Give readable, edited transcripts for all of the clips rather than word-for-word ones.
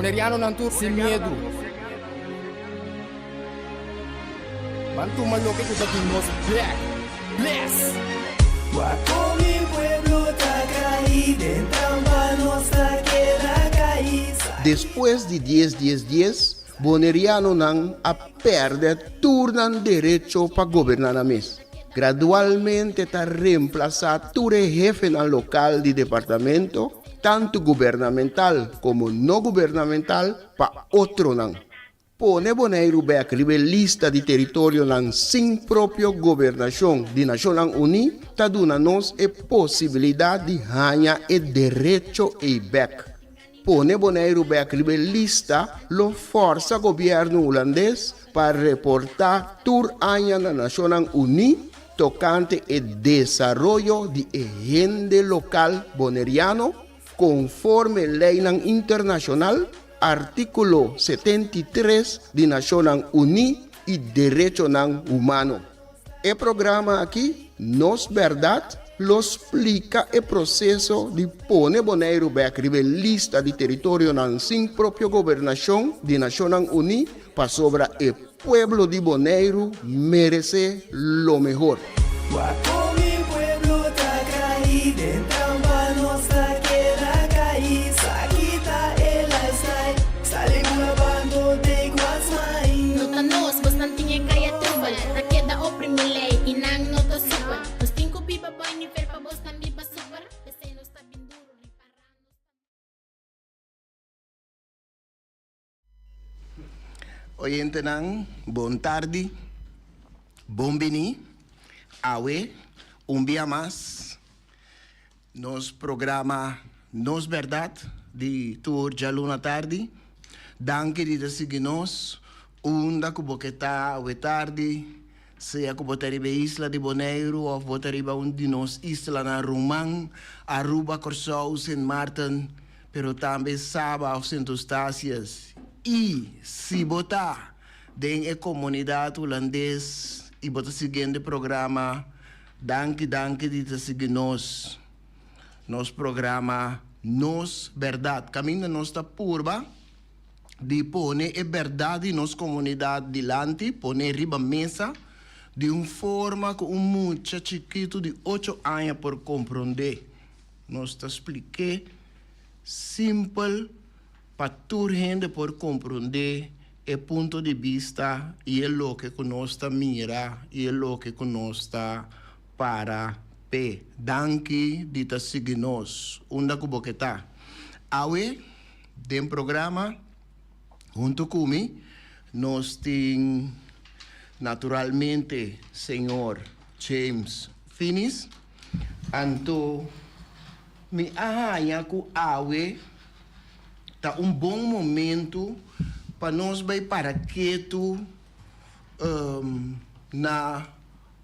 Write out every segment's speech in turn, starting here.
Boneriano nantur sem medo. Bantu maloque que daqui nos black. Bless. Guaco mi pueblo está caído, en nuestra queda caída. Después de 10, Boneriano nan a perder turnan derecho para gobernar a mes. Gradualmente está reemplazado todo jefe na local de departamento, tanto gubernamental como no gubernamental, para otro nan. Pone Bonaire back lista de territorio nan sin propio gobernación de Naciones Unidas, ta duna nos a posibilidad de ganhar el derecho e back. Pone Bonaire back lista lo forza gobierno holandés para reportar tour año na Naciones Unidas tocante el desarrollo de agente local boneriano conforme ley internacional artículo 73 de Naciones Unidas y Derecho Humano. El programa aquí, Nos Verdad, lo explica el proceso de poner Bonaire back lista de territorio sin propia gobernación de Naciones Unidas para sobre el pueblo de Bonaire merece lo mejor. Guaco mi pueblo está caído, en nuestra queda caída. Quita el lifestyle, sale grabando de Guasmay. Nota nos, bastante tinha kaya trubal. Na queda oprimilay, inang nota super. Nos tinko biba boy ni fer pa boss tambi pa super. Desay nos ta binduro riparano. Oyente nang, bon tarde, bom bini, awe, dia mais, nos programa Nos Verdad, de tour de luna tarde, danke de seguir nos, da cuboqueta awe tarde, seja que botariba isla de Bonaire, ou botariba de nos isla na Rumang, Aruba, Corsou, Saint Martin, pero também Saba, ou Saint Eustácias. E se botar dentro da comunidade holandesa e botar seguindo o programa, danke de seguir nos programa Nos Verdade. Caminho nossa purba de pôr a verdade nos comunidade dilante, pôr riba mesa de uma forma que muito chiquito de 8 anos por compreender. Nós te expliquei simples para toda gente por compreender o ponto de vista e o que nós mira e o que nós para pe. Danke de te seguir nós. Que boqueta. Awe, do programa, junto comigo, nós temos naturalmente senhor James Finis. Anto, me arranha com Awe, tá bom momento para nós vai para quieto na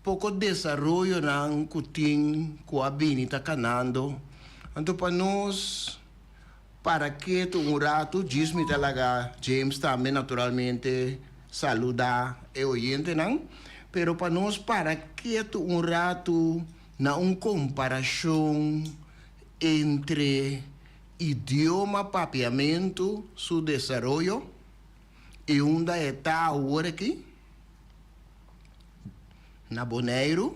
pouco desenvolvimento na cutin com a bini tá canando. Então para nós para quieto rato diz-me talaga James também naturalmente saludar e oyente não, pero para nós para quieto rato na comparação entre idioma papiamento, su desarrollo, e onde está agora aqui, na Bonaire,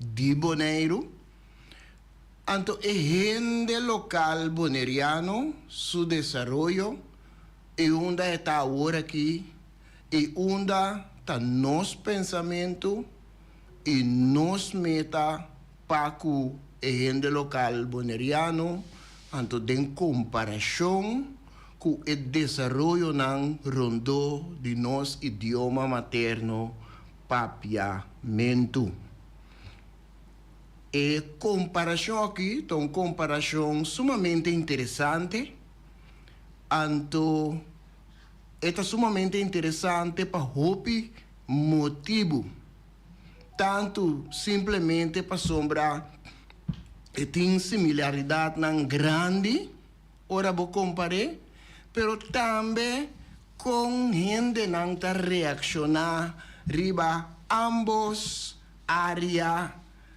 de Bonaire, então, é gente local boneriano, su desarrollo, e onde está agora aqui, e onde está nosso pensamento, e nos meta para que a gente local boneriano, então, em comparação com o desenvolvimento ng rondo de nosso idioma materno, papiamento. E comparação aqui, uma comparação sumamente interessante. Então, é sumamente interessante para o motivo. Tanto simplesmente para sombrar e tem similaridade não grande, ora vou comparar, pero também com gente não está reaccionar riba ambos áreas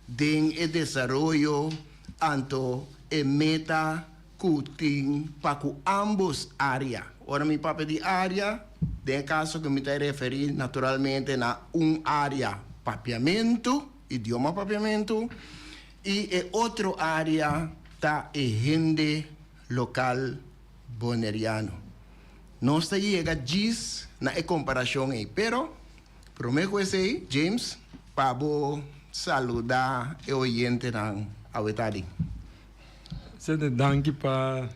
de desenvolvimento, anto e meta discutir para ambos áreas. Ora, mi papel de área, de caso que me te referir naturalmente a área papiamento, idioma papiamento, y otro área está el gente local boneriano. No se llega gis na comparación ahí, pero prometo ese James para saludar el oyente nan awetadi. Se de danke para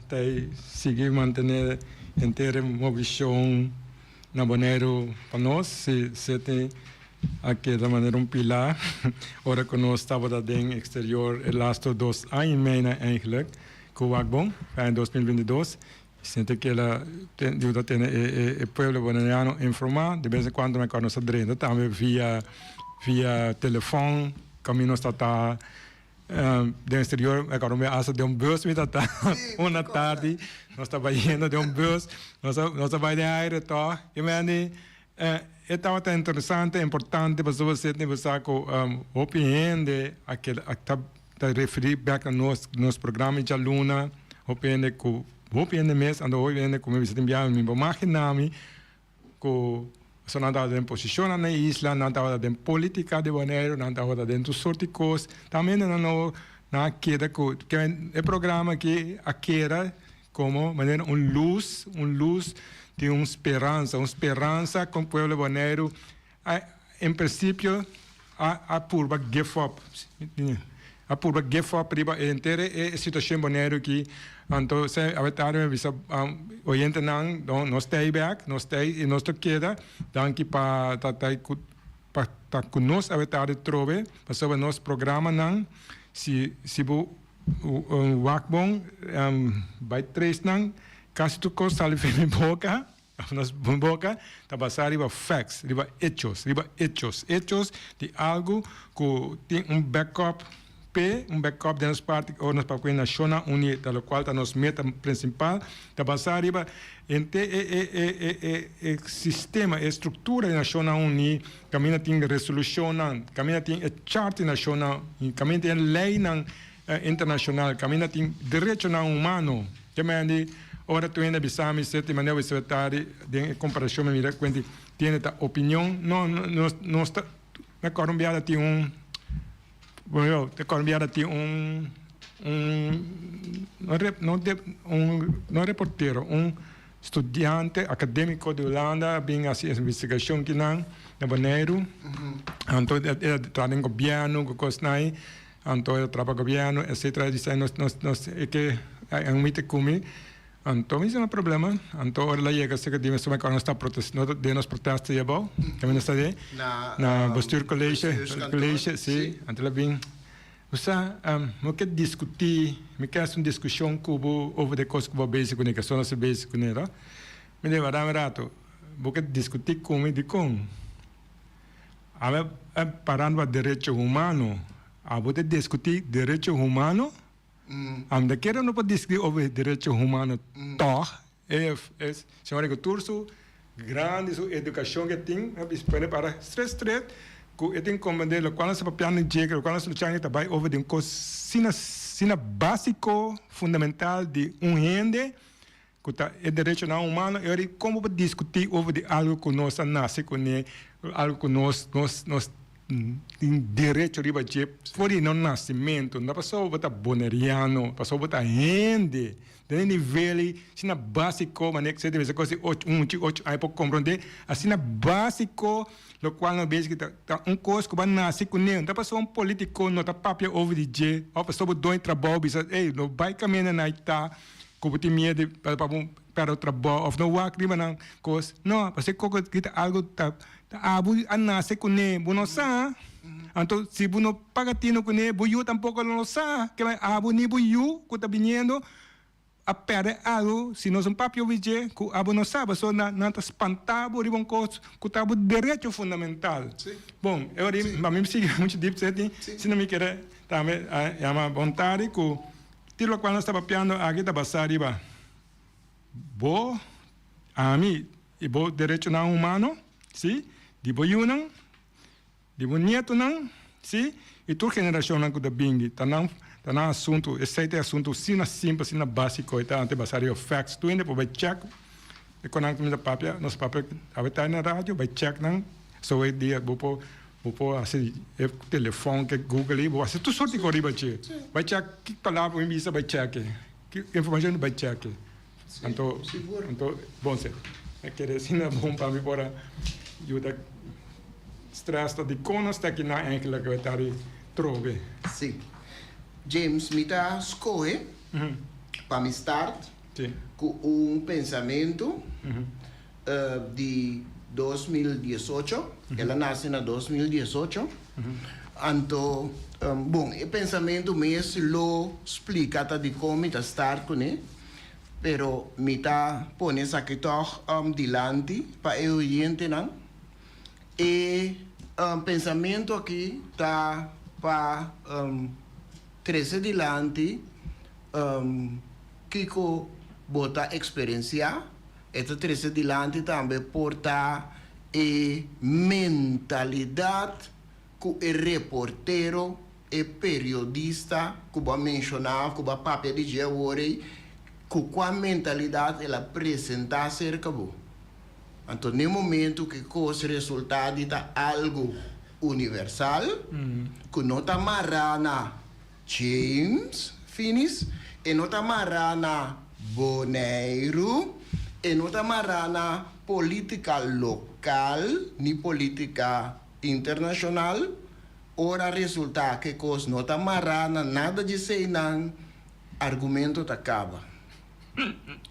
seguir mantener inteira movição na Bonaire para nós, se tem aqui da maneira pilar. Ora que nós estava da den exterior el laatste 2 anos e meio eigenlijk, com o Agbon, em 2022. Sinto que ela tem o povo bonaireano informar, de vez em quando me conhece dentro, também via telefone, caminho está do exterior, agora me acha de bus, me está uma tarde, nós estava indo de bus, nós estava indo aire, tá? E me estava tão interessante, importante, para você ter opinião de aquele que referir back a nosso programa de aluna, opinião com opinião mesmo, ando opinião como você enviar me imaginami com so não estava dentro posição na isla, não estava dentro política de Bonaire, não estava dentro sorte de coisas. Também não queda que é programa que aquera como maneira luz de uma esperança com o povo bonaire. Em princípio, a purba give up. A purba give up riba inteira é situação bonaire que então se a verdade visa oyente não stay back, não stay e não queda, danke para tá conosco a verdade trove, para sobre nosso programa não se wakbon by três não casi tu costa ali vem boca nas boca tá passar riba facts, riba hechos de algo que tem backup de nossa parte ou nossa parte nacional unida, da qual está nossa meta principal, da passar riba entre sistema, estrutura nacional unida, caminha tem resolução, caminha tem chart nacional, caminha tem lei internacional, caminha tem direito humano, que me ora tu ainda bisami sete maneira secretário de comparação me quando tem esta opinião, não está na colombiana tem bueno, de Colombia tiene no reportero, estudiante académico de Holanda, bien así investigación que nan de Bonaire, entonces trabaja en gobierno, cosas entonces trabaja gobierno, etcétera, dice nos que hay un mito comi, entonces no hay problema, entonces la llega se que dime sobre cuando está protestando de nos protestas ya va, que me está de na bestuur college, sí, ante la bien. O sea, me quer discutir, me quer uma discussão over de coisas que vou bezig com que só se bezig com ela. Me deu rato, vou quer discutir com ele com. A parando a direito humano, a vou discutir direito humano. Am de quero não pode discutir over direito humano, toch? Senhora que turso grande sua educação que tem, para stress que tem como de quando se papiando de que quando se lutar também over de coisa sina básico fundamental de gente que tá é direito humano e como discutir over de algo que nós nasce com algo que nós direito riba de fora não nascimento não passou bota boneriano passou bota gente de nível sina básico maneira que se deve coisa 8 aí para compreender assim básico lo qual não vejo que tá coisa que vai nascer com ele não passou político não tá papel over de je ou passou dois trabalho bisa não vai caminhar na ita como tem medo para o trabalho ou não vai criar não coisa não porque coisa que algo tá abu nascer com ele não sabe então se não paga tino com ele buiu tampouco não sabe que abu nem buiu que tá vindo a perder algo, se nós papel vigia, que a não sabe, só não está espantado, de bom coisa, que está o direito fundamental. Bom, eu digo, mas me siga muito deep setting, se não me quer, também é uma vontade que tiro quando está papiando aqui da passariba, bo, a mim, e bo direito não humano, sim, de bo não, de bo nieto não, sim, E tua geração não cuida bem, tá não assunto, esse é assunto sina simples, sina básico, tá ante basario facts, tu ainda vai check, e quando nós minha papia, nosso papia, até na rádio vai check não, só é dia, vou assim, telefone que Google aí, vou assim, tu sorte corri vai check, que palavra me vai check, que informação vai check, então bom ser, é que é bom para mim para ajudar stress de conas tá que na enkele que vai estar trove. Sim. James, me dá escolhe para me start com pensamento de 2018. Ela nasce na 2018. Então, bom, o pensamento mesmo lo explica de como está start com ele. Pero me dá pôr essa aqui dilante para eu gente não. E pensamento aqui está para crescer dilante, Kiko bota experiência, esta crescer dilante também porta e mentalidade que o reportero e periodista que vai mencionar, que vai papel de geore, que qual mentalidade ela apresenta acerca do. Então, no momento que os resultados está algo universal, que não está marana James Finis, e não está marana Boneiro, e não está marana política local, nem política internacional, ora resulta que cos não está marana nada de sei não, argumento tá acaba.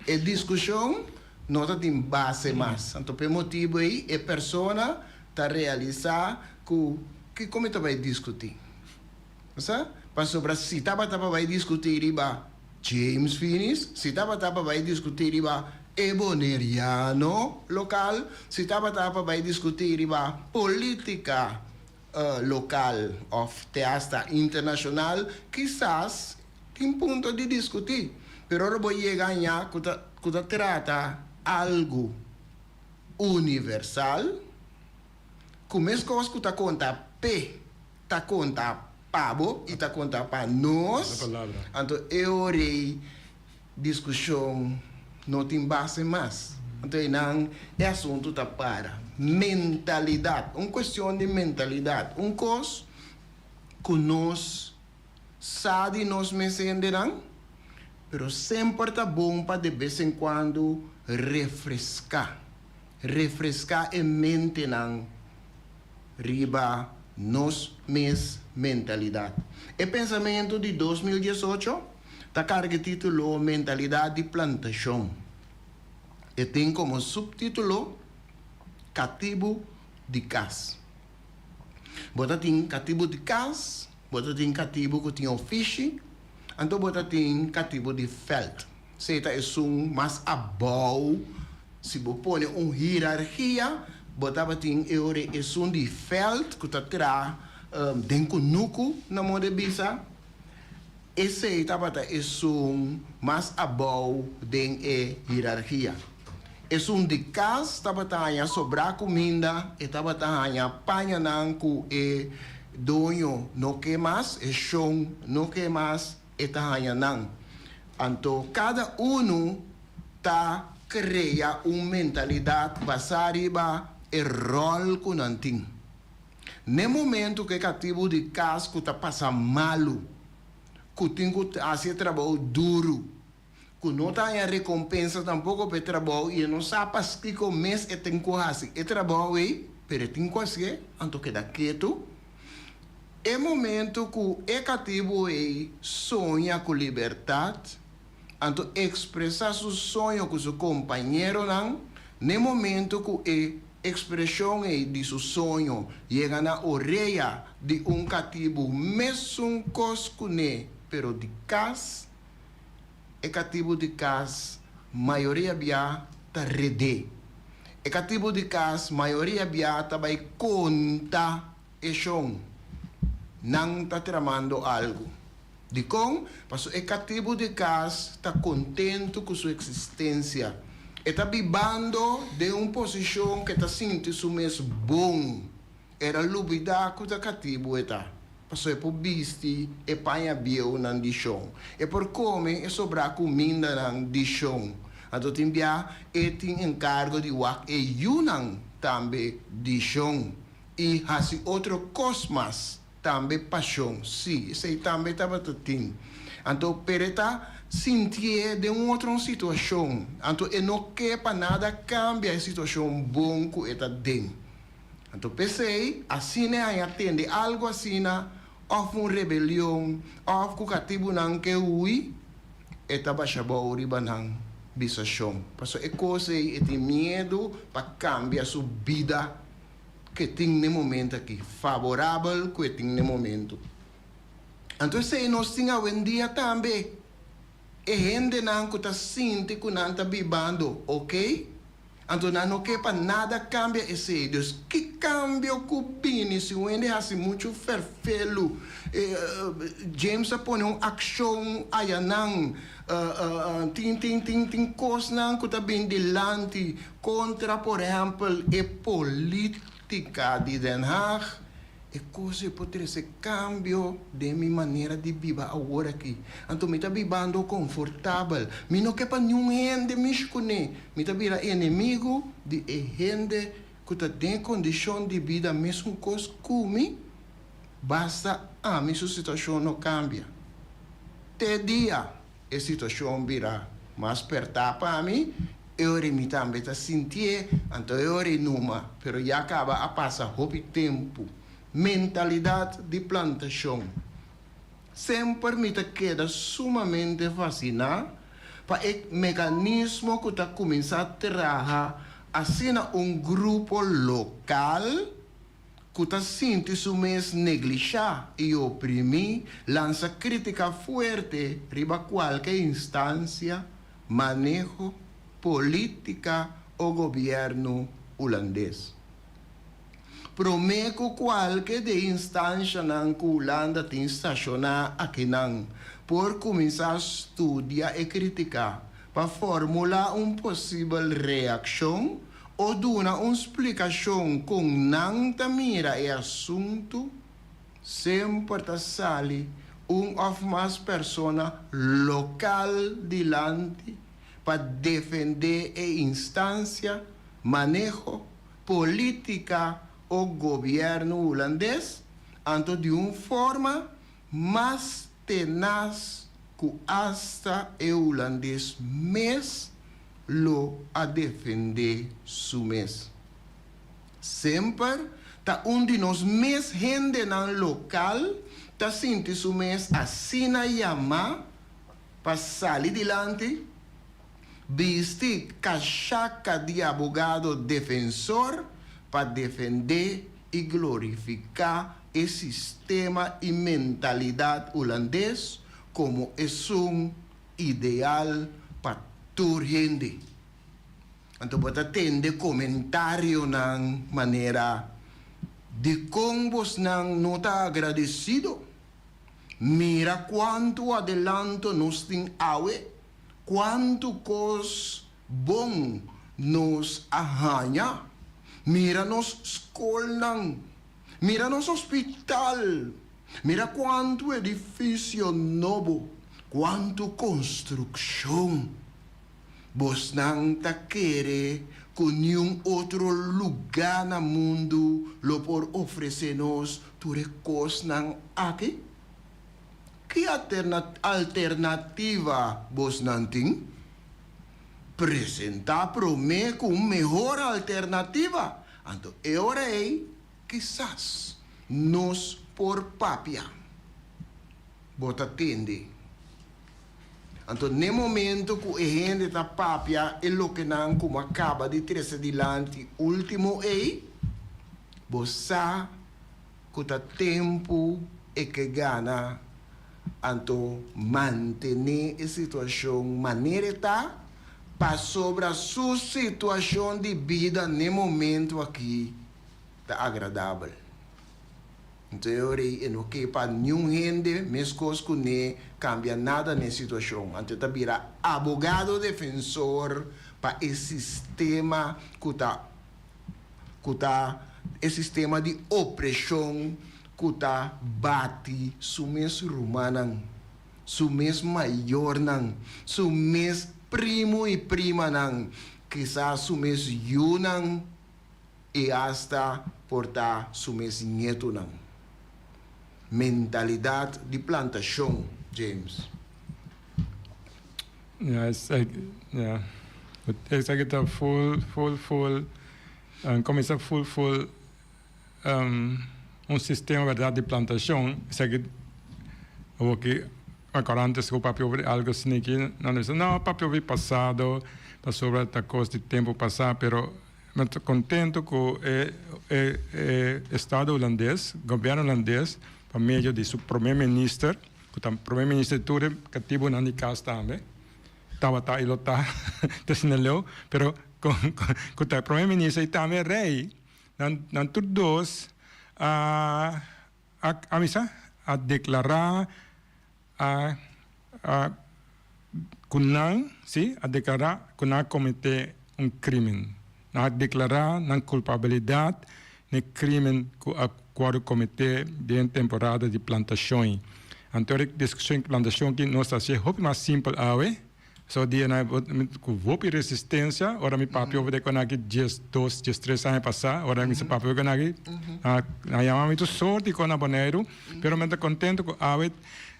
E discussão não tem base mais. Então, por motivo aí, a pessoa está realizar que como tu vai discutir. Sabe? Para sobre se vai discutir riba James Finis, se vai discutir riba eboneriano local, se vai discutir riba política local ou teasta internacional, quizás tem ponto de discutir. Pero ahora voy a ganhar que trata algo universal, como as coisas que conta P, conta pabo e conta para nós. Então, eu rei discussão não tem base mais. Então, não é assunto tá para mentalidade, uma questão de mentalidade, coisa que nós sabe nós me entenderão. Pero sempre está bom para de vez em quando refrescar a mente não riba nos mes mentalidade. O pensamento de 2018 está carga título mentalidade de plantação e tem como subtítulo cativo de casa. Bota tem cativo de casa, bota tem cativo que tem ofício. Então, bota tem cativo de felt. Seita é mais abau. Se você põe uma hierarquia, bota tem é de felt, que está terá dentro do nuco na mão de bisa. E seita bota é mais abau dentro da hierarquia. É de casa, está bota sobrar comida, e está bota panha nanco e dono, não que mais, é chão, não que mais. Então, cada está cria uma mentalidade baseada no rol que não tem. No momento que o cativo de casco está passando mal, que tem que fazer trabalho duro, que não tem recompensa tampoco para o trabalho, e não sabe que o mês tem que fazer o trabalho, mas tem que fazer, então queda quieto. É momento que o cativo sonha com liberdade, então expressar seu sonho com seu companheiro, no momento que a expressão de seu sonho chega na orelha de cativo, mesmo coscune, pero de casa, o cativo de casa, maioria bia está rede. O cativo de casa, maioria bia está vai contar e chão. Não está tramando algo. De como? Porque o cativo de casa está contente com sua existência. Está vivendo de uma posição que está sentindo mesmo bom. Era lubida que o cativo está. Passo é por bisti e panha bieu nan di chão. E por come e sobra comida nan di chão. Então timbia e tem encargo de wak e yunang também di chão. E hasi outro cosmas também paixão. Sim, isso também estava tudo. Então pereta sentir de uma outra situação. Então e não quer para nada cambia a situação bom que está dentro. Então pensei, assim é atende algo assim, ou uma rebelião, ou que o cativo não quer ui, e baixa boa riba não bisação. Porque é coisa e tem medo para cambiar sua vida que tem no momento aqui, favorável que tem no momento. Então se nós temos um dia também, e gente não que está sentindo que não está vivendo, ok? Então não quer para nada cambia esse Deus. Que cambio que bini se o ende assim muito ferfelo. James põe uma ação aí não. Tem coisas não que está bem delante contra, por exemplo, a política de Den Haag. E coisa pode ser cambio de minha maneira de viver agora aqui. Então, me está vivendo confortável. Me não quer para nenhum gente me escolher. Me está vira inimigo de gente que está em condição de vida mesmo coisa como basta a minha situação não cambia. Te dia a situação virá mais perto para mim. Eu me também está sentir, então eu numa, pero já acaba a passar o tempo. Mentalidade de plantação. Sempre me queda sumamente fascinante para o mecanismo que está começando a trabalhar assim grupo local que está sentindo mesmo neglijar e oprimir, lança crítica forte riba qualquer instância, manejo, política ou governo holandês. Prometo qualquer de instância na Holanda tem estacionar aqui não, por começar a estudar e criticar, para formular possível reação ou dar uma explicação com não mira e assunto, sempre está sali ou mais pessoa local delante para defender a instância, manejo, política o governo holandês, então de uma forma mais tenaz que hasta o holandês mesmo lo a defender su mês. Sempre tá de nós mês gente no local tá sentindo su mês assim na yama para sair delante, vestir cachaca de advogado defensor para defender e glorificar o sistema e mentalidade holandês como é ideal para toda gente. Então, pode atender comentário na maneira de como você não está agradecido. Mira quanto adelanto nos tem awe, quanto coisa bom nos arranha. Mira nos escola, mira nos hospital, mira quanto edifício novo, quanto construção. Vos não tá querer que nenhum outro lugar no mundo lo por oferecer-nos tudo coisa aqui? Que alternativa vos não tem? Presentar para mim com uma melhor alternativa. Então, eu orei, quizás, nos por papia. Bota atende. Então, no momento que a gente está papia, é o que não como acaba de trazer adiante, último é, você que está tempo e que gana, então, manter a situação maneira está, para sobre a sua situação de vida no momento aqui está agradável. Então eu não quero para nenhum gente, mesmo coisas que não cambia nada na situação. Então está virar advogado defensor para esse sistema que está esse sistema de opressão kuta bati sumes rumanan, sumes mayor nan, sumes primo y prima nan, quizás sumes yunan y hasta porta sumes nieto nan. Mentalidad de plantación, James. Ja, ja. Ik zeg het al full, começa full, um sistema verdade de plantação, zeg het, ook agora antes o papi over algo assim aqui, não diz, não, papi over passado, para sobre a coisa de tempo passado, pero me estou contente com o Estado holandês, governo holandês, por meio de seu primeiro-ministro, que o primeiro-ministro tudo que tive na casa também, estava e lota, desneleu, pero com o primeiro-ministro e também rei, não todos a declarar kunang, sim, a declarar kunang cometer crime, a declarar na culpabilidade no crime que a qual cometer de temporada de plantação. Então, a discussão de plantação que nós fazemos é mais simples, so dia na com resistência, ora mi papi over de conagi 2, 3 anos passar, ora mi papi over conagi, na yama mi tu sorte com a boneiro, pero me tá contente com a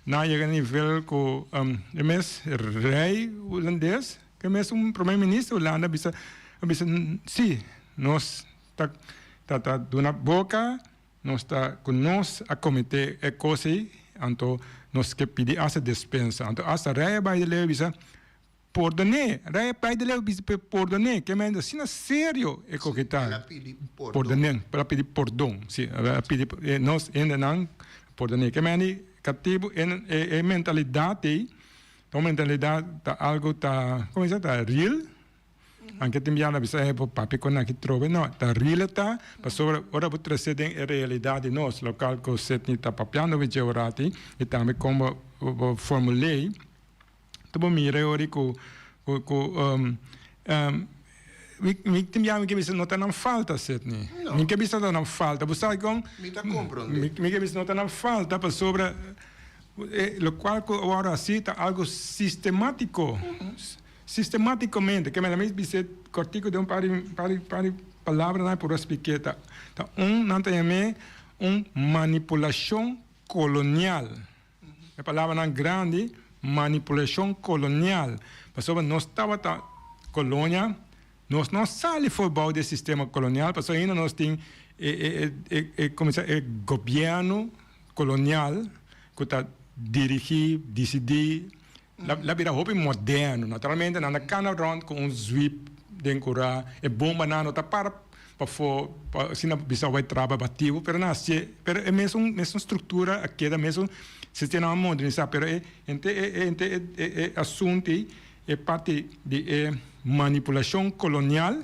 na chega nível com mes rei holandês, que mes primeiro-ministro holanda bisa sim, nós tá dando boca, nós tá com nós a cometer é coisa, então nós que pedir essa dispensa, então essa rei vai de levar bisa perdone, rei pai de levar bisa perdone, que me assim na sério é que tá perdone, para pedir perdão, sim, pedir nós ainda não perdone, que me cativo é mentalidade, então mentalidade tá algo tá como é tá real. Anche tem já na bisa é papi quando aqui trove não tá real tá para sobre ora por trazer a realidade nós local que você tá papiando de orati e também como formulei então mira ori com mi tem já que bisa não tá na falta set ni mi que bisa não falta você sabe com mi tá compreendendo mi que bisa não tá na falta para sobre lo qual agora assim tá algo sistemático sistematicamente, que me dice cortico de par palavras na por explicar, tá não tem manipulação colonial, a palavra não grande manipulação colonial, mas sobre nós estava colônia, nós não saímos fora do sistema colonial, mas ainda nós tem como governo colonial que está dirigir, decidir la vida hopi moderno, naturalmente na cana round com sweep dencora e bomba na nota para sina bisa vai trabalho bativo, pero é mesmo estrutura aqui da mesmo sistema modernizado, pero ente assunto é parte de manipulação colonial.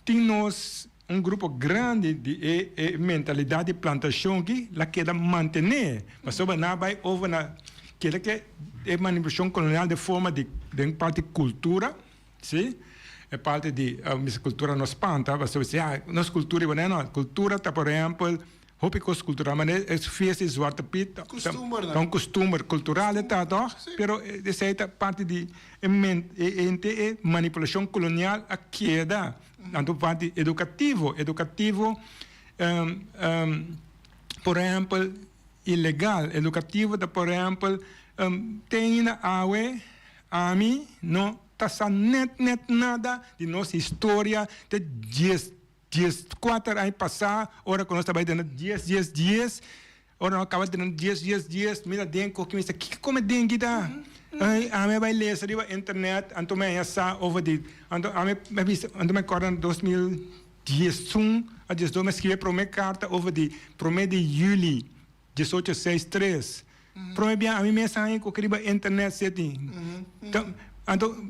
Tem nós grupo grande de mentalidade de plantação que la queda manter, mas sobre na vai over na que é manipulação colonial de forma de parte cultura, sim? É parte de cultura nos panta, você diz, nossa cultura é não, cultura tá por exemplo, hopicos cultural, mas é fiesta zwarte piet, então costume cultural tá, toch? Pero essa é parte de manipulação colonial a queda, então parte educativo, por exemplo ilegal, educativo, por exemplo, tem na awe, a mim, não está net nada de nossa história, de 4 anos passar, ora quando nós estamos tendo 10, ora nós acabamos tendo 10, mira dentro, que me diz, que como é dentro, tá? A mim vai ler, sabe, internet, então me essa over de, então me acordo em 2010, a 2012 me escrevi para uma carta over de 1 de julho 1863. Provavelmente a mim mensagem que eu queria internet setting. Então,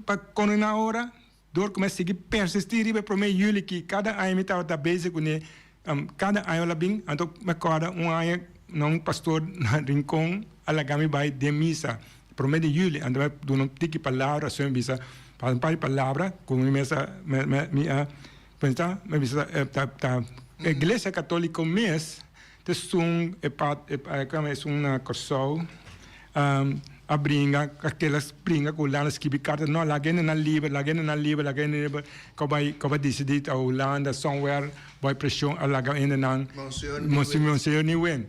para quando na hora, dor começa a seguir persistir e para mim julho que cada ano me estava basic com cada ano lá bem, então me acorda ano não pastor na rincão alagami vai de missa. Para mim de julho, então eu não tique palavra só missa, para palavra com missa me pensar, me visa a igreja católica mês te sung é uma corção a brinca aquelas brinca com lá nas que carta não lá gente na livre que vai decidir a Holanda somewhere vai pressão a lá ainda não Monsieur Niwen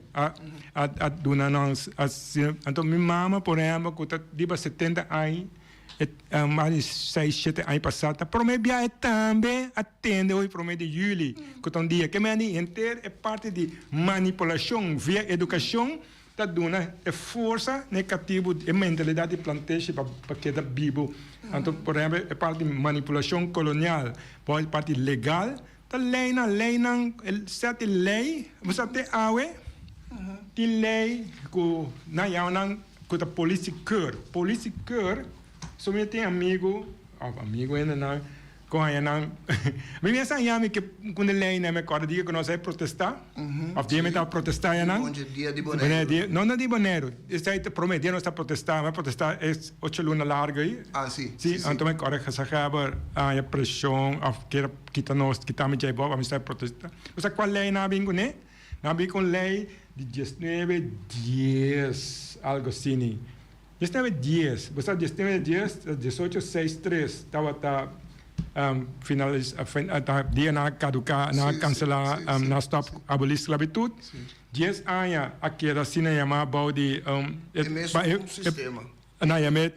a dona nós então minha mama por exemplo que tá de 70 anos mais 6, 7 anos passados, promedia também atende hoje promedio de julho, que um dia que me inteiro é parte de manipulação via educação, tá dando força negativa e mentalidade de plantation para que da Bíblia. Então, por exemplo, é parte de manipulação colonial, pode parte legal, tá lei não, certa lei, você tem awe, tem lei que na não, que tá polícia cur somente tem amigo ainda não, com ainda não. Mas essa yami que quando ele ainda me acorda diga que nós é protestar, obviamente a protestar ainda não. Dia de Bonaire. Não de Bonaire. Isso aí prometer nós está protestar, mas protestar é 8 lunas larga aí. Sim. Sim, então me acorda que essa raba a pressão, que kita nós que também já boa, vamos estar protestar. Você qual lei na bingo né? Na bingo lei de 1910 algo assim. 1910, você 1910, 1863, estava dia na caducar, na cancelar, na stop abolir esclavitud. 10 anos, aqui era assim, chamava de sistema. Na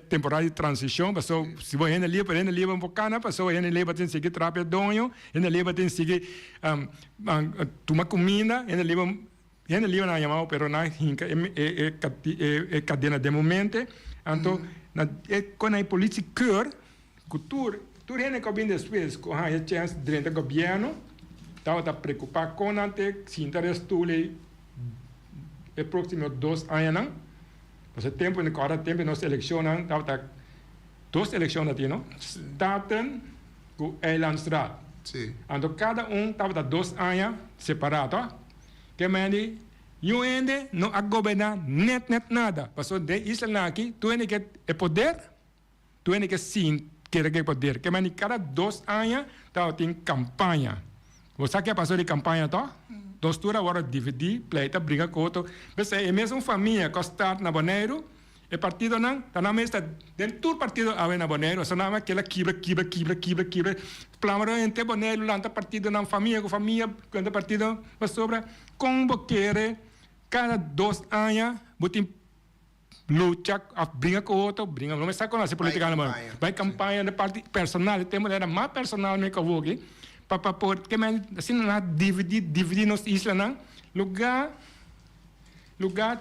temporada de transição, passou, se você ainda livre um pouquinho, passou, ainda livre tem que seguir trabalhando, ainda livre tem que seguir tomar comida, ainda livre na chamada, pero na hinca é cadena de momento. Então, quando a polícia quer, cultura, tudo é que vem depois, com a chance dentro do governo, estava preocupado com a se interessa é próximo 2 anos, não? Porque tempo, no cada tempo, nós eleições, estava 2 eleições aqui, não? Staten com Eilandstraat. Então, cada estava 2 anos separado, que me eu ainda não a governar net nada. Passou de Isla aqui, tu ainda quer poder, tu ainda quer sim quer poder. Que mas cada 2 anos tá tem campanha. Você quer passar de campanha tá? Dos tura agora dividir, pleita, briga com outro. Mas é mesmo família que está na Bonaire, é partido não, tá na mesa dentro do partido a na Bonaire, só não aquela quebra. Plano entre Bonaire, lá tá partido na família, com família, quando partido mas sobra como quer cada 2 anos, botem luta, briga com outro, briga, não está com a política alemã. Vai campanha de parte personal, temos era mais personal no que eu vou aqui, para porque assim não dividir nos islas não, lugar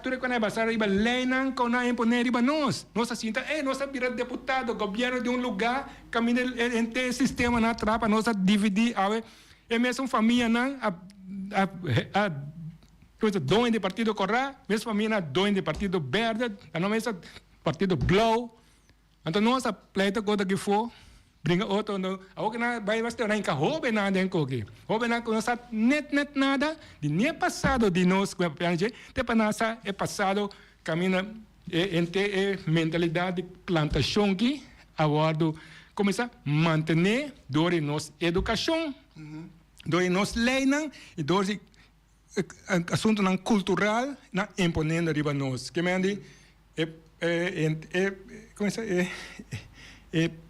tudo quando é passar riba lei não com na imponer riba nós assim nós vira deputado, governo de lugar, caminha entre sistema na trapa, nós dividir, é mesmo família não dono de partido Correia, mesmo família dono de partido Verde, não mesmo partido Glow. Então nós a pleita coisa que for, brinca outro não, agora na vai ter na encarrobe nada em coque, roube nada nós net nada de nem passado de nós com a PNG, te panasa é passado caminha entre mentalidade de plantação que agora começa a manter dore nos educação, dore nos lei não e dore assunto não cultural na imponendo riba nós que me andi começa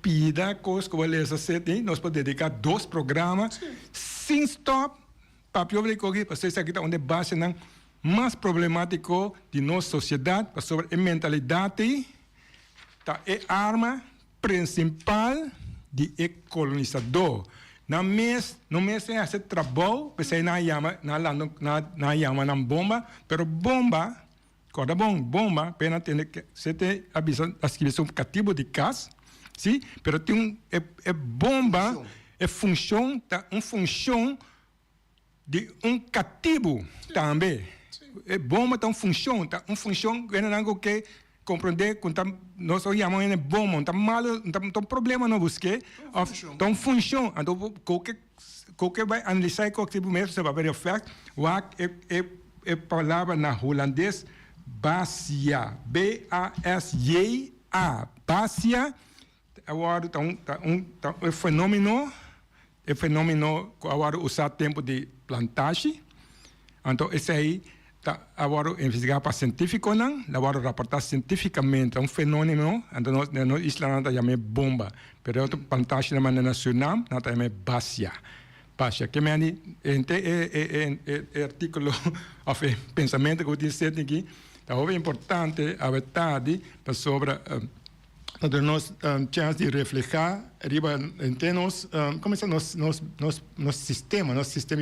pida coisa que vai ser nós podemos dedicar 2 programas sem stop para público que para ser aqui onde base não mais problemático de nossa sociedade sobre a mentalidade tá é arma principal de colonizador. No mês é esse trabalho, você não chama na bomba, pero bomba, cada bomba, pena ter que você tem a descrição cativo de casa, sim, pero tem bomba, é função, tá, função de cativo também. É bomba tem função que é algo que compreender quando nós chamamos de bom, não tem problema não busque, então funciona, então qualquer vai analisar qualquer mesmo você vai ver o fato, é palavra na holandês basia, B-A-S-J-A, basia, agora é fenômeno agora usar tempo de plantagem, Então, esse aí, agora, investigar para científico, não? Agora, reportar cientificamente um fenômeno, então, na isla, nós chamamos bomba. Pero, outra plantagem na maneira nacional, nós chamamos bacia. Bacia, que é artículo, ou pensamento que eu disse aqui, é importante, a verdade, sobre... nós temos de refletir em termos como é nosso sistema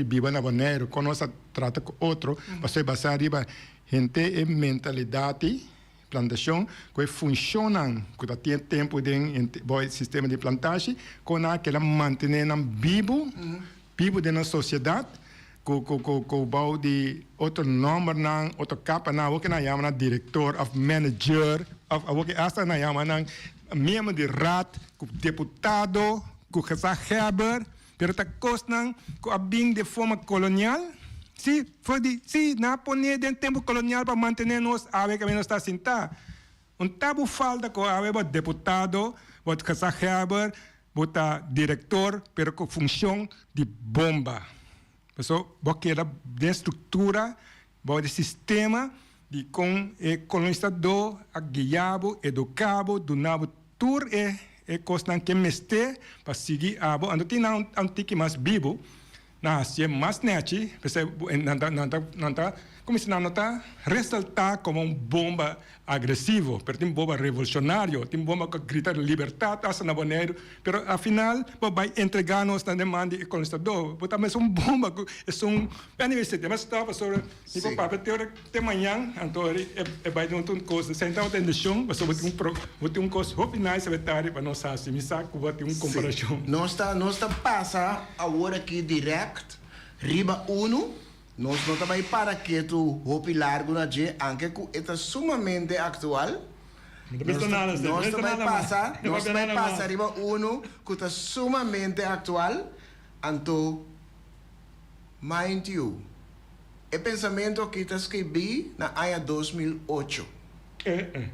vivo na maneira quando nós trata com outro você basar riba gente e mentalidade plantação que funcionam que tem tempo de sistema de plantagem com aquela manter vivo na sociedade com bau de outro nome outro capa o que nós chamamos diretor of manager o que hasta nós chamamos membro de raad, com deputado, com gezaghebber, pero ta costan com a bing de forma colonial. Sim, na poner de tempo colonial para manter-nos a ver que nós está sentado. Tabu falta com a ver deputado, o gezaghebber, o diretor, pero com função de bomba. Pessoal, porque de estrutura, de sistema, de com colonizador, guiado, educado, donado tur costa que meste para seguir a bo ando tinha tique mais vivo na se mais nete nanta como se não tá ressaltar como bomba agressivo pero tem bomba revolucionário tem bomba que grita liberdade essa na boneiro pero afinal vai entregar-nos na demanda do colonizador botar mais bomba é universidade mas estava sobre tipo papel teoria de manhã então vai de uma coisa sentar tem de chão mas botar coisa hope nice verdade para nós assim me saco botar comparação nós está passa agora aqui direct riba 1 nós não estamos para que tu hopi largo na je, anche que é sumamente atual. Nós também passa riba 1 que está sumamente atual. Então, mind you, é pensamento que está escrevi na ano 2008. É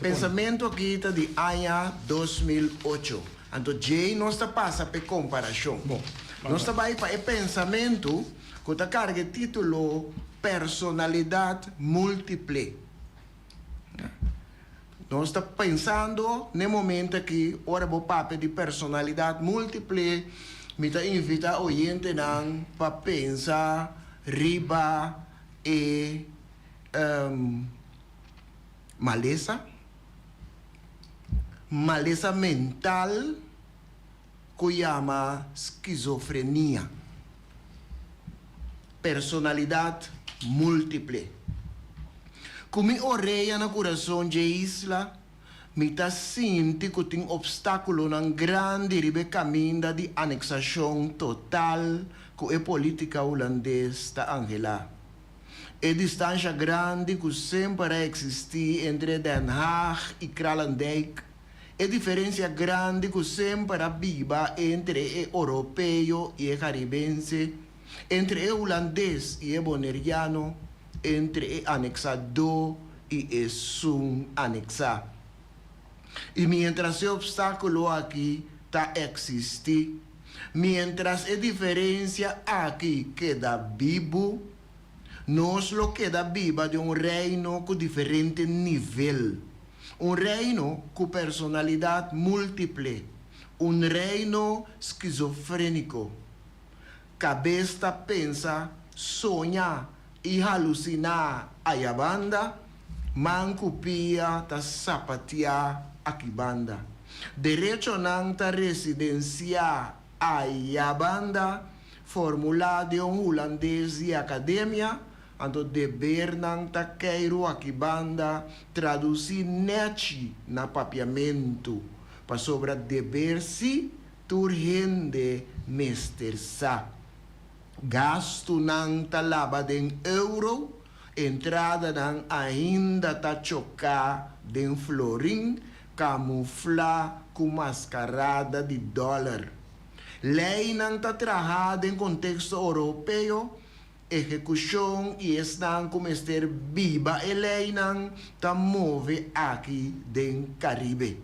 pensamento que está de ano 2008. Então, je nós está passa para comparação. Nós estamos para pensamento que está carga título personalidade múltiple. Nós estamos pensando no momento que ora o papel de personalidade múltiple me está invita o oyente para pensar riba e maleza mental que chama esquizofrenia. Personalidade múltiple. Como orelha no coração de isla, me está sentindo que tem obstáculo na grande ribe caminho de anexação total que a política holandesa está angela. A distância grande que sempre existe entre Den Haag e Kralendijk. A diferença grande que sempre viva entre o europeu e o caribense. Entre o holandês e o boneriano, entre o anexador e o sun-anexado. E mientras o obstáculo aqui está existir, mientras a diferença aqui queda vivo, nós lo queda viva de reino com diferente nível. Reino com personalidade múltiple. Reino esquizofrênico. Cabeça pensa, sonha e alucinar a banda, mancupia ta sapatia aqui banda. Direito não ta residencia a banda, formulado holandês e academia, ando dever não ta queiro aqui banda, traduzir nete na papiamento, para sobre dever-se turrende mestersa. Gasto não talaba de euro, entrada não ainda tá chocar de florim, camuflar com mascarada de dólar. Lei não tá trajada em contexto europeu, execução e estão como estar viva e lei não tá move aqui de Caribe.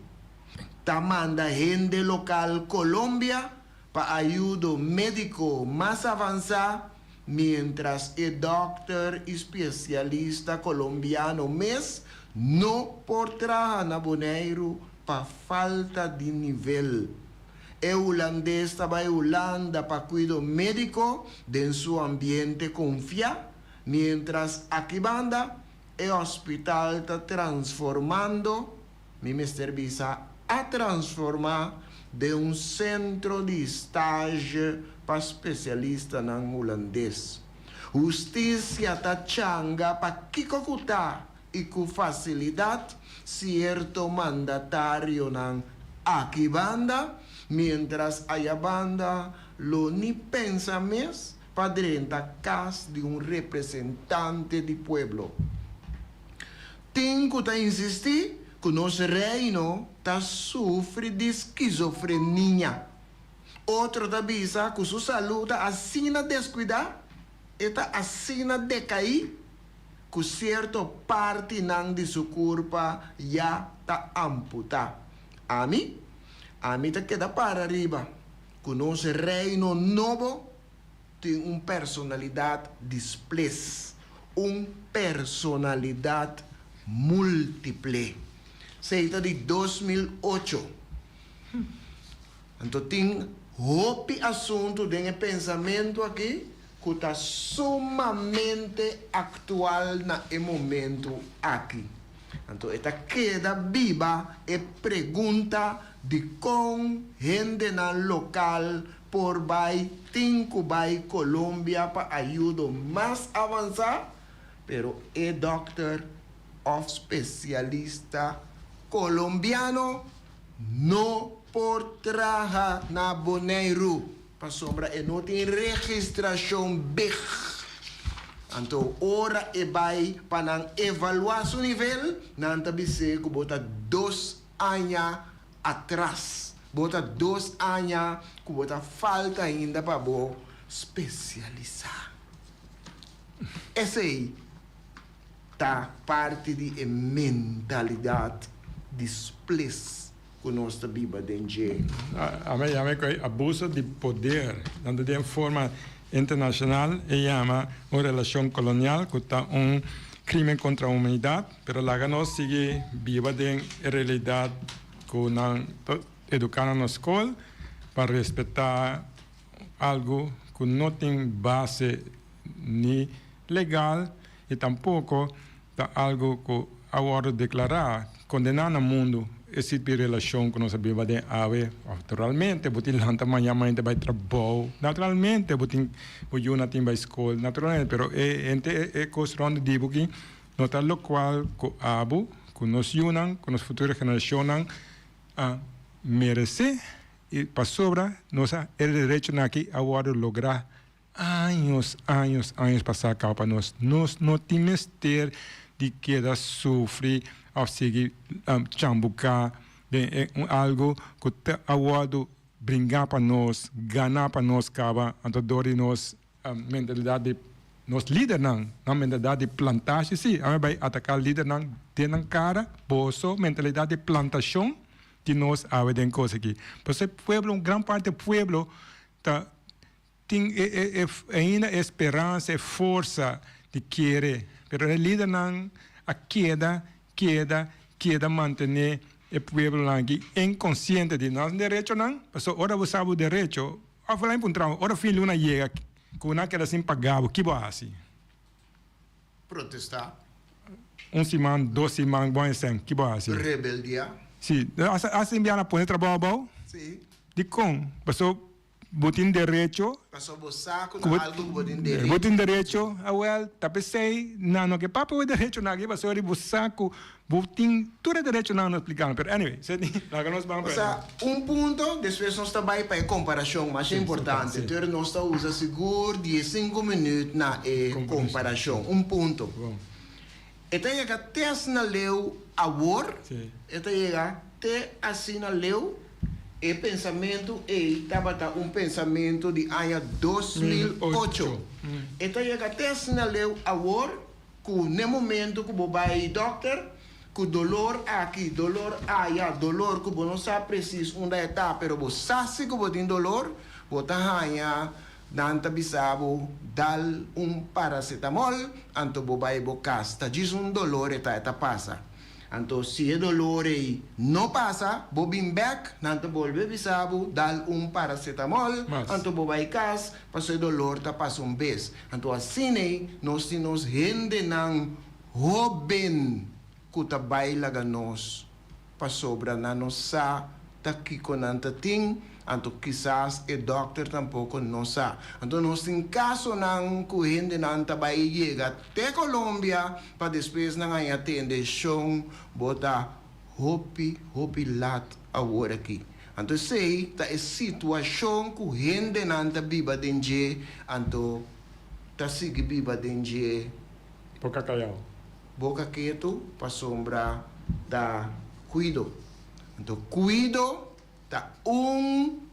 Tá manda gente local Colômbia para ajuda médico mais avançado mientras el doctor especialista colombiano mes no por trabajar na Bonaire para falta de nivel. El holandés estaba en Holanda para cuidado médico de su ambiente confía, mientras aquí banda el hospital está transformando, mi Mr. Visa a transformar de un centro de estágio para especialista en holandés. Justicia está changa para kikokuta y con facilidad cierto mandatario nan aquí banda, mientras haya banda lo ni pensa mes para dentro casa de un representante del pueblo. Tengo que insistir que nuestro reino está sufre de esquizofrenia. Otro avisa que su salud está así descuidada, está así decaída, que cierta parte de su cuerpo ya está amputada. A mí te queda para arriba, que nuestro reino nuevo tiene una personalidad displaced, una personalidad múltiple. Seita de 2008. Então tem outro assunto de pensamento aqui que está sumamente atual no momento aqui. Então esta queda viva é pergunta de como gente na local por vai tinco vai Colômbia para ajuda mais avançar, pero é doctor of especialista colombiano no por trabajar na Bonaire para sombra e não tem registração big. Então, ora e vai para evaluar seu nível, não está bem que bota 2 anos atrás. Bota 2 anos que bota falta ainda para bo especializar. Essa aí tá parte de mentalidade displace que nós está viva dentro. A mí que abuso de poder, tanto de forma internacional, se llama una relación colonial, que está un crimen contra la humanidad, pero la no sigue viva de realidad que nos educan en la escuela para respetar algo que no tiene base ni legal y tampoco algo que ahora declarar, condenar al mundo essa relação que nós sabemos de haver. Naturalmente, você lanta amanhã vai trabalhar. Naturalmente, você vai para a escola. Naturalmente, pero é questão de dizer que nós está local com abo, que nós unam, com as futuras gerações a merecer e para sobra nós é direito aqui agora lograr anos passar cá para nós. Nós não temos ter de que sofrer ou seguir chambucar algo que te aguardo brincar para nós, ganhar para nós, cava, antodori nós mentalidade de nós líder não, a mentalidade de plantagem, sim, a vai atacar líder não, tem na cara, bolso, mentalidade de plantação, que nós avem coisa aqui. Porque o pueblo, grande parte do pueblo, tem ainda esperança e força de querer, mas o líder não, a queda manter o pueblo aqui inconsciente de nós direito não, porque ora você sabe o direito, a falar em ponto, ora filho não chega, com uma queda sem pagar, o que vai assim? Protestar. 1 semana, 2 semanas, bom assim, que vai assim? Rebeldia. Sim, assim viana põe trabalho bom? Sim. De como? Porque botin direito. Passou o saco na algo botin direito. Botin direito, well, tapecei, não que papo é direito na aqui, passou o saco, botin tudo direito não explicando, pero anyway, nós vamos para. Ponto, depois nós também para comparação, mas é importante, então nós usa seguro 15 minutos na comparação, ponto. Então chega até assinaleu a word, então chega até assinaleu e pensamento estava pensamento de ano 2008. Então chega até assinaleu a word que no momento que o vai doctor que dolor aqui, dolor allá, dolor que não sabe preciso onde está, pero você sabe que você tem dolor, você está nanta bisabo dal paracetamol, anto bobay bokas, ta diz dolor eta pasa. Anto si el dolor no pasa, bobin back, nanta volve bisabo dal paracetamol, anto bobay kas, paso el dolor ta pasa vez. Anto asine nos hende ng hoben kutabay laganos pasobra na nos sa takiko nanta ting, anto quizás el doctor tampoco no sa. Anto nos in caso ng kuhende nanta bay llega te Colombia pa después na nga atende siyong bota hopi lat award aqui. Anto sei ta e sitwasyon kuhende nanta biba denje, anto ta sige biba denje Boca callao. boca quieto pa sombra da cuido. Então, cuido ta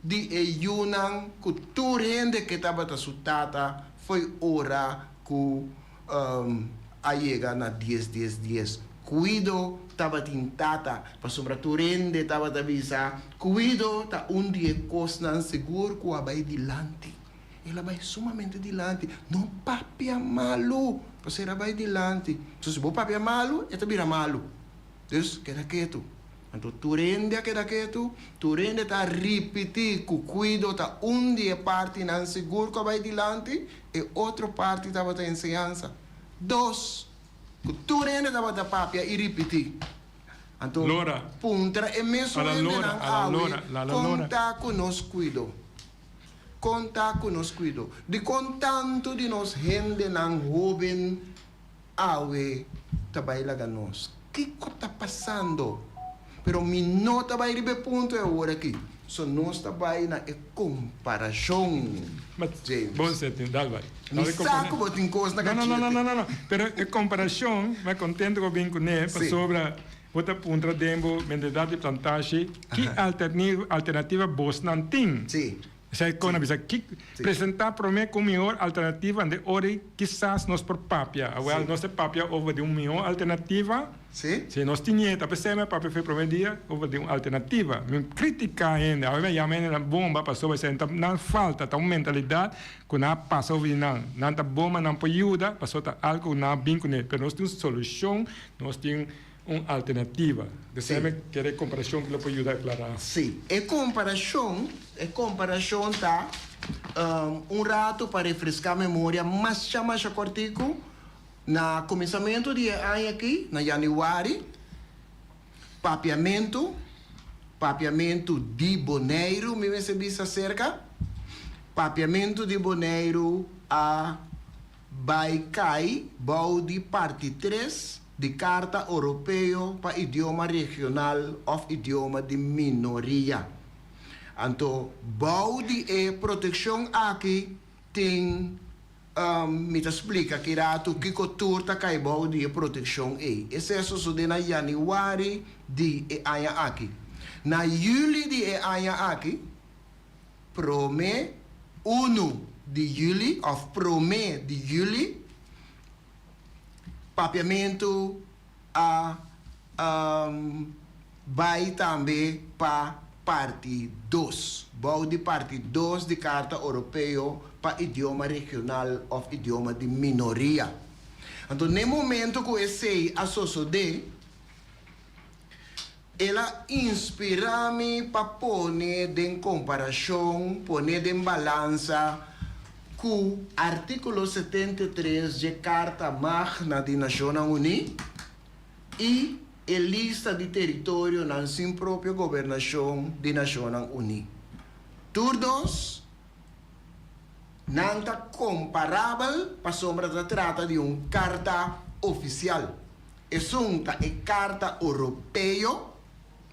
di yunang kuturende que tava ta sutata foi ora ku ayega na 10. Cuido tava tintata pa sombra turende tava ta visa. Cuido ta dia cosnan seguro ku abay dilante. Ela vai sumamente dilante. Não papia malu. Você vai dilante. Se você papia malu, ela vira malu. Deus, queda quieto. Então, tu rende queda quieto. Tu rende tá repetir que cuido tá dia parte não seguro que vai dilante e outra parte tava tá ensinança. 2. Que tu rende tava tá papia e repetir. Então, Lora. punta é mesmo conta conosco cuido. Conta conosco cuido. De contanto de nos rende ng joven awe tabay laganos. Que está passando? Pero mi nota vai ribe punto é agora aqui. So nós tabay na e comparação. Mas, James. bom setting, dal vai. Mi saco botin coisa na No. Pero em comparação, me contento com bem com ele, Sim. sobre outra punta dembo, vendedor de plantagem, que alternativa bos não tem. Sim. Sai com a bisa que apresentar para mim como melhor alternativa de ori quizás nós por papia, well nós papia over de melhor alternativa. Sim. Se nós tinha, tá pensando papia foi para dia over de alternativa. Me critica ainda, a minha mãe na bomba passou vai ser não falta tá uma mentalidade que não passa over não tá bomba não pode ajuda, passou tá algo não bem com ele, pero nós temos solução, nós temos uma alternativa. Você me quer comparação que lhe pode ajudar a aclarar. Sim. E comparação tá rato para refrescar a memória, mas chama cortico na começamento de ano aqui, na januário, papiamento de Boneiro, me recebi cerca, papiamento de Boneiro a Baicai, Baudi parte 3, de Carta Europeu para Idioma Regional ou Idioma de Minoria. Então, Baudi e proteção aqui tem, me explica que rato que cultura cai Baudi e proteção é. Esse é só de na januário de aia aqui. Na julho de aia aqui, prome 1 de julho, ou prome de julho, papiamento vai também para parte 2. Bom de parte 2 de Carta Europeu para idioma regional ou idioma de minoria. Então, no momento que esse associado, ela inspira-me para pôr em comparação, pôr em balança com o artículo 73 de Carta Magna de Nações Unidas e a lista de território na sua própria governação de Nações Unidas. Todos não está comparável para sombra da trata de uma carta oficial. Essa é carta europeia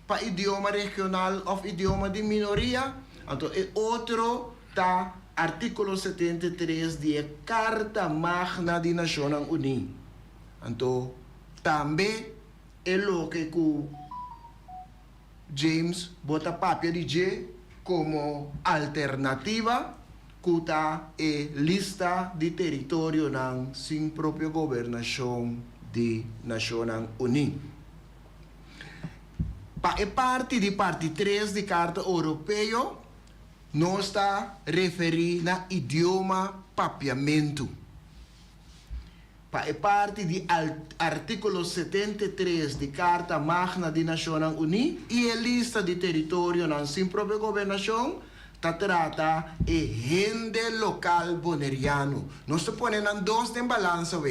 para idioma regional ou idioma de minoria. Então, o outro está artículo 73 de Carta Magna de Nações Unidas. Então, também é o que James bota papel de G como alternativa que está a lista de território na sua própria governação de Nações Unidas. É parte de parte 3 de Carta Europeia não está referindo a idioma papiamento. É parte do artículo 73 da Carta Magna das Nações Unidas e a lista de território na sua própria governação trata de gente local boneriano. Nós ponemos dois em balança, o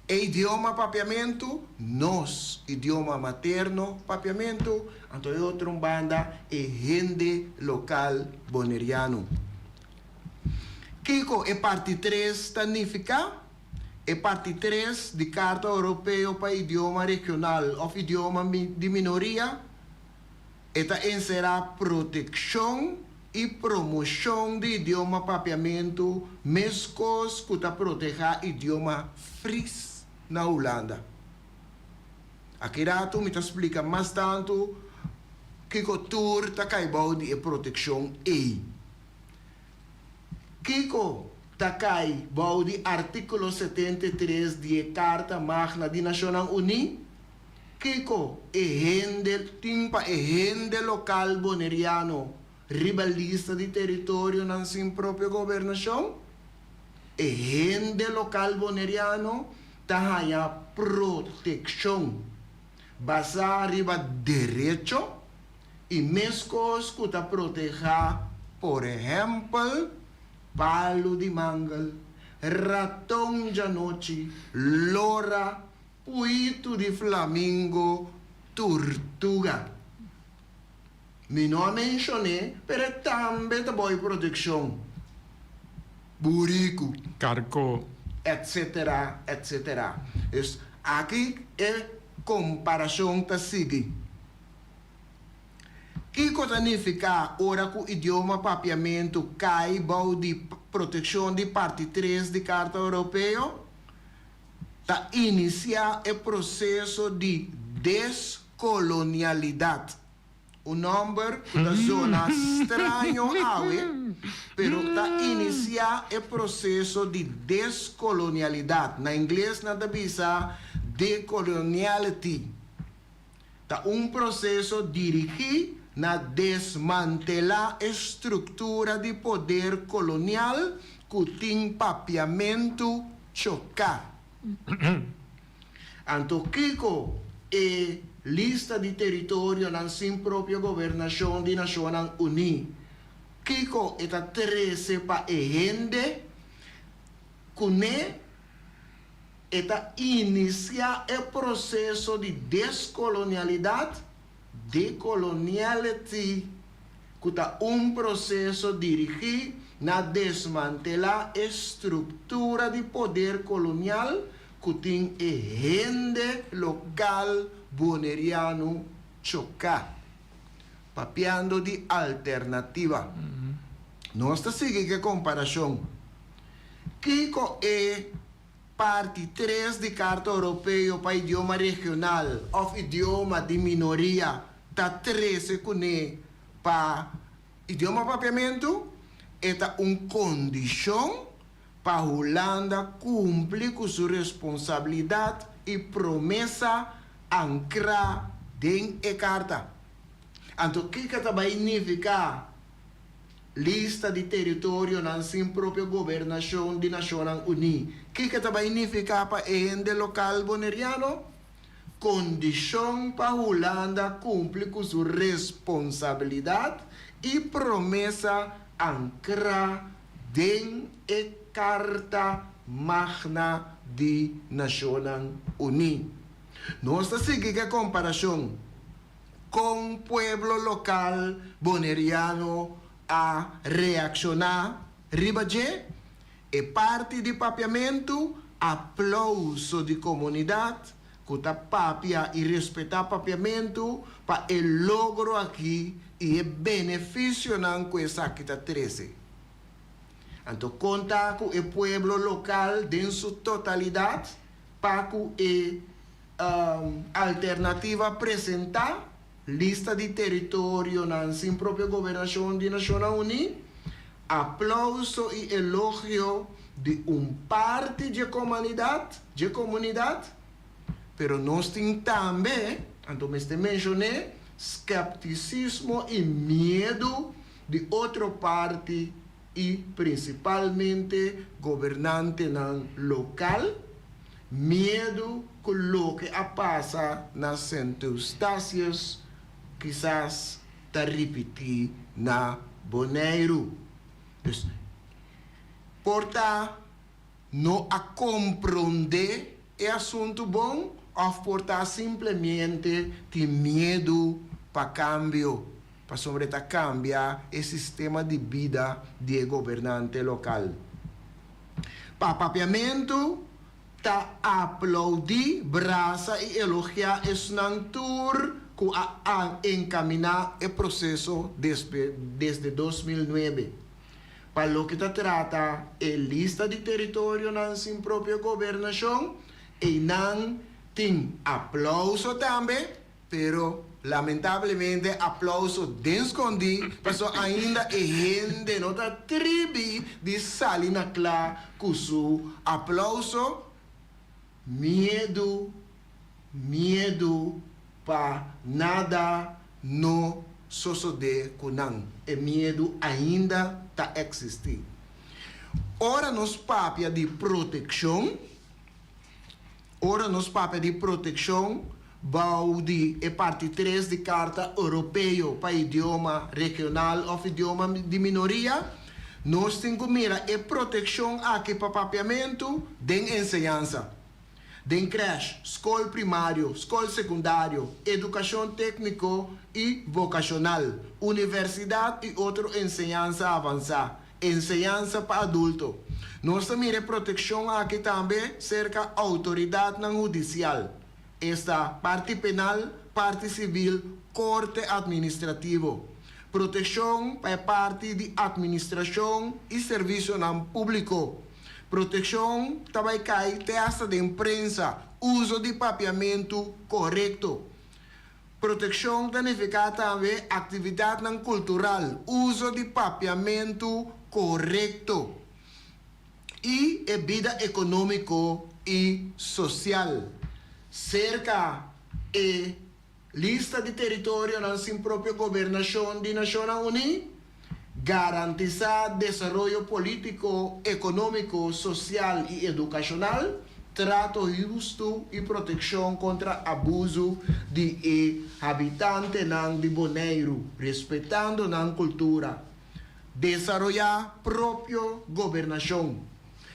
idioma papiamento, nós, idioma materno papiamento, então outra banda é gente local boneriano. Kiko é parte 3 significa? É parte 3 da Carta Europeia para Idioma Regional ou Idioma de Minoria. Esta encerra proteção e promoção do idioma papiamento, mescos que proteger idioma Fries na Holanda. Aqui rato me explica mais tanto que o tour está caibau de proteção e Kiko Takai, Baudi, artículo 73 da Carta Magna das Nações Unidas, Kiko, timpa gente local boneriano, ribalista de território na sua própria governação, gente local boneriano, tahaya proteção, basada riba direito, e mescos que ta proteger, por exemplo, palo de mangal, ratão de noite, lora, puito de flamingo, tortuga. Me não mencionei, mas também tem boa proteção. Burico, Carco. etc, etc. Aqui é comparação que sigue. Que significa ora que o idioma papiamento cai bao de proteção de parte 3 da Carta Europeia? Está iniciar o processo de descolonialidade. O nome da zona estranho awe, pero está iniciar o processo de descolonialidade. Na inglês nada bisa decoloniality. Está processo dirigido na desmantelar a estrutura de poder colonial que tem papiamento chocar. Então, Kiko é lista de território na sua própria governação de Nações Unidas. Kiko é 13 para a gente que está iniciar o processo de descolonialidade, decoloniality, que está processo dirigido na desmantelar a estrutura de poder colonial que tem a gente local boneriano chocar. Papiando de alternativa. Nós está seguindo a comparação. Kiko é parte 3 da Carta Europeia para Idioma Regional ou Idioma de Minoria, está 13 para idioma papiamento, é condição para a Holanda cumprir com sua responsabilidade e promessa ancrar dentro da Carta. Então, o que vai significar? Lista de território na sua própria governação de Nações Unidas. O que vai significar para a gente local boneriano? Condição para a Holanda cumprir com sua responsabilidade e promessa ancrar dentro da Carta Magna de Nações Unidas. Nós seguimos a comparação com o pueblo local boneriano a reaccionar. Ribaje é parte de papiamento, aplauso de comunidade, que está papia e respeitar papiamento para o logro aqui e o benefício não com essa que está 13. Então, conta com o pueblo local em sua totalidade para que a alternativa apresentar lista de território na sua própria governação de Nações Unidas, aplauso e elogio de parte de comunidade, pero nós temos também, então me mencionei, skepticismo e medo de outra parte e principalmente governante local, medo com o que passa nas circunstâncias, quizás está repetir na Bonaire. Porta não a compreender é assunto bom ou porta simplesmente tem medo para cambio, para sobretar cambiar o sistema de vida de governante local. Para papiamento, ta aplaudir, braça e elogiar esse tour que a encaminhar o processo desde 2009. Para lo que se trata a lista de território na sua própria governação, e não tem aplauso também, pero lamentavelmente aplauso descondido, mas ainda é gente não está tribi de sair na clá com seu aplauso, medo para nada não suceder com não, e medo ainda está existir. Ora nos papia de proteção, Baudi é parte 3 de Carta Europeia para idioma regional ou idioma de minoria. Nós temos que mirar a proteção aqui para papiamento de ensinança. De creche, escola primário, escola secundário, educação técnico e vocacional, universidade e outra ensinança avançada, ensinança para adulto. Nós também temos proteção aqui também cerca da autoridade judicial. Esta parte penal, parte civil, corte administrativo. Proteção para parte de administração e serviço público. Proteção também cai testa de imprensa, uso de papiamento correto. Proteção danifica também atividade cultural, uso de papiamento correto. E a vida econômica e social. Cerca e lista de território na sua própria governação de Nações Unidas, garantizar desenvolvimento político, econômico, social e educacional, trato justo e proteção contra abuso de habitantes de Bonaire, respeitando a cultura, desenvolver própria governação.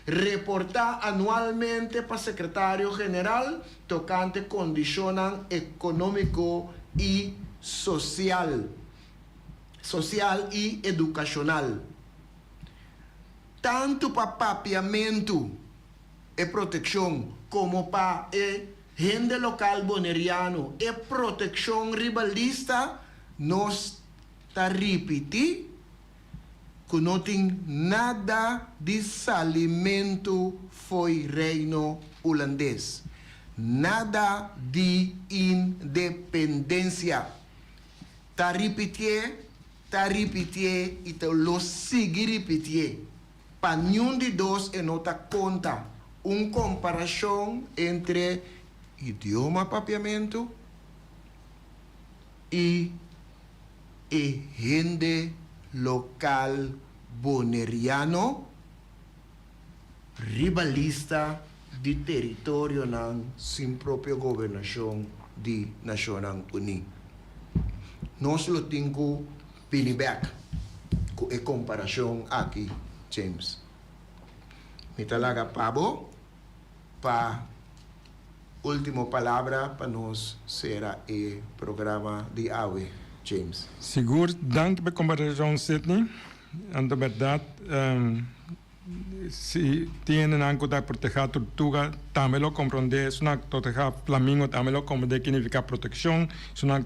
Reportar anualmente para o secretário-geral tocante condições econômico e social e educacional. Tanto para papiamento e proteção, como para gente local boneriano e proteção ribalista, nós está repetir que não tem nada de salimento foi reino holandês. Nada de independência. Tá repetir e te lo seguir repetir. Para nenhum de dois é nota conta. Comparação entre idioma papiamento e gente local boneriano ribalista de território na sua própria governação de Nações Unidas. Nós lo temos piniback com a comparação aqui, James. Me talaga Pablo para última palavra para nós será o programa de AWE, James. Seguro, dank pela comparação, Sidney. En de verdade, si tienen algo de proteger tortuga, también lo comprende, es una proteger flamingo, también lo comprende que significa protección, es una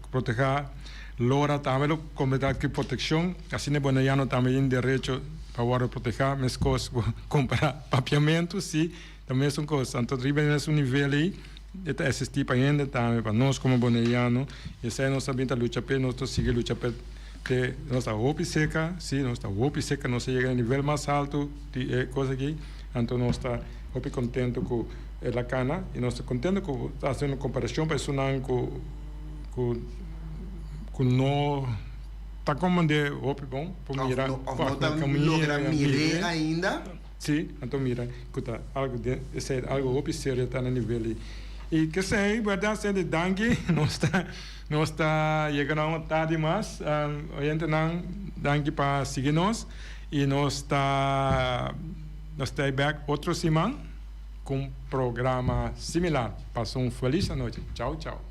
proteger lora, también lo comprende que protección, así no bueno ya no también derecho para proteger mis cosas, comprar papiamento, sí, también son cosas, entonces arriba en ese nivel ahí, ese tipo de gente también para nosotros como bolivianos, y esa es nuestra vida lucha, nosotros sigue lucha que nuestra OPI seca, sí, nuestra OPI seca no se llega al nivel más alto de cosas aquí, entonces no está OPI contento con la cana y no está contento con hacer una comparación para eso con no tá como de op bom, por mirar, mire ainda. Sim, então mira, escuta, algo de, esse algo op sério tá no nível ali. E que sei, verdade, sendo danke, não está chegando a uma tarde mais, gente não danke para seguir-nos e nós está back outra semana com um programa similar. Passou uma feliz noite. Tchau, tchau.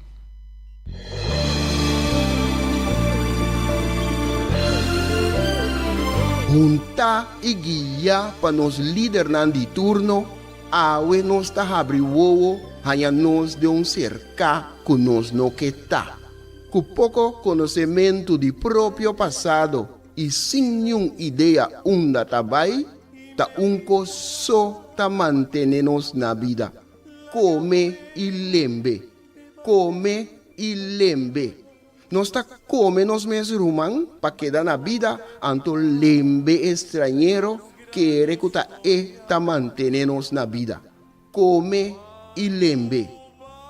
Junta e guia para nos líderes de turno, awe nos está abrir o hanya nos de cerca que nos no que tá. Com pouco conhecimento de próprio passado e sem nenhuma ideia onde tá vai, tá só tá manter-nos na vida. Come e lembre. Come e lembre. Nós está come nos mesmos rumang para quedar na vida, anto lembre estrangeiro que recuta tá manter-nos na vida. Come e lembre.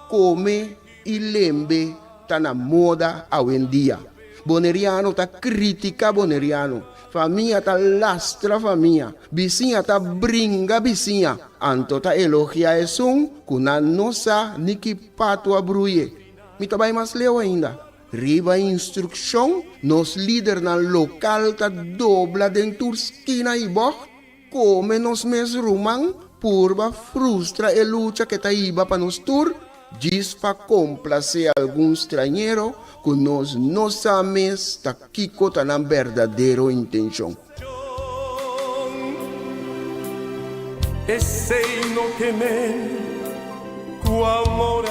Come e lembre tá na moda hoje em dia. Boneriano tá critica boneriano. Família tá lastra família. Vizinha tá brinca vizinha. Anto tá elogia esse kuna nossa niki pato a bruye. Me trabalha mais leu ainda. Riba instrução, nos líderes na local tá dobla dentro esquina e boh. Come nos mes rumang, purba frustra a luta que tá iba para nos tur. Diz para complacer algum estrangeiro que nós não sabemos tá kiko tá na verdadeira intenção. Esse no que me, tu amor